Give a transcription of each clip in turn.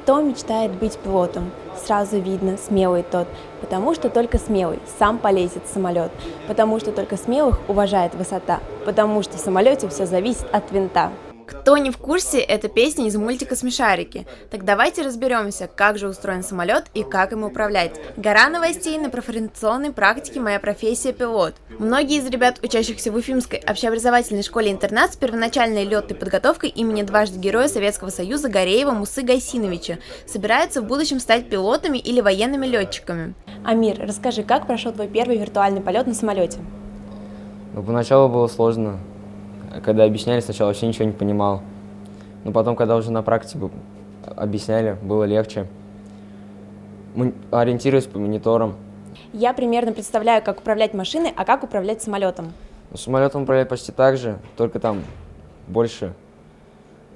Кто мечтает быть пилотом? Сразу видно, смелый тот, потому что только смелый сам полезет в самолет, потому что только смелых уважает высота, потому что в самолете все зависит от винта. Кто не в курсе, это песня из мультика «Смешарики». Так давайте разберемся, как же устроен самолет и как им управлять. Гора новостей на профориентационной практике «Моя профессия пилот». Многие из ребят, учащихся в Уфимской общеобразовательной школе-интернат с первоначальной летной подготовкой имени дважды Героя Советского Союза Гореева Мусы Гайсиновича, собираются в будущем стать пилотами или военными летчиками. Амир, расскажи, как прошел твой первый виртуальный полет на самолете? Поначалу было сложно. Когда объясняли, сначала вообще ничего не понимал. Но потом, когда уже на практике объясняли, было легче. Ориентируюсь по мониторам. Я примерно представляю, как управлять машиной, а как управлять самолетом. Самолетом управлять почти так же, только там больше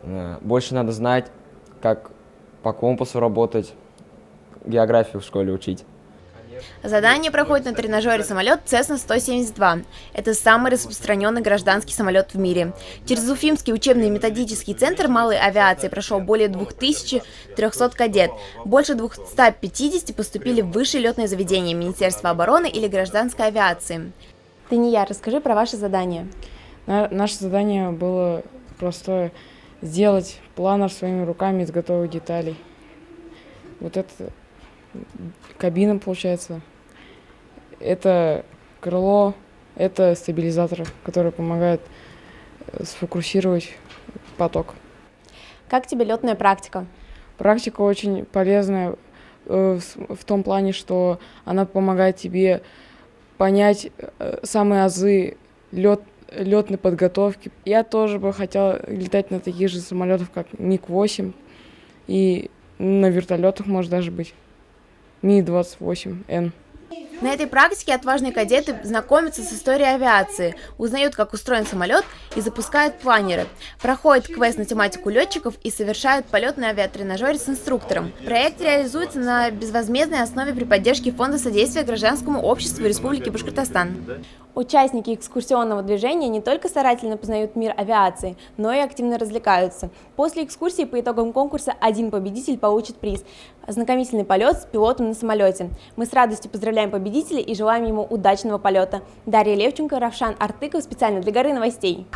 надо знать, как по компасу работать, географию в школе учить. Задание проходит на тренажере самолет Cessna 172. Это самый распространенный гражданский самолет в мире. Через Уфимский учебный методический центр малой авиации прошел более 2300 кадет. Больше 250 поступили в высшие летные заведения Министерства обороны или гражданской авиации. Тания, расскажи про ваше задание. Наше задание было простое – сделать планер своими руками из готовых деталей. Вот это кабина, получается. Это крыло, это стабилизатор, который помогает сфокусировать поток. Как тебе летная практика? Практика очень полезная в том плане, что она помогает тебе понять самые азы летной подготовки. Я тоже бы хотел летать на таких же самолетах, как МиГ-8, и на вертолетах, может, даже быть. Ми-28Н. На этой практике отважные кадеты знакомятся с историей авиации, узнают, как устроен самолет и запускают планеры, проходят квест на тематику летчиков и совершают полет на авиатренажере с инструктором. Проект реализуется на безвозмездной основе при поддержке Фонда содействия гражданскому обществу Республики Башкортостан. Участники экскурсионного движения не только старательно познают мир авиации, но и активно развлекаются. После экскурсии по итогам конкурса один победитель получит приз – ознакомительный полет с пилотом на самолете. Мы с радостью поздравляем победителя и желаем ему удачного полета. Дарья Левченко, Равшан Артыков специально для Горы новостей.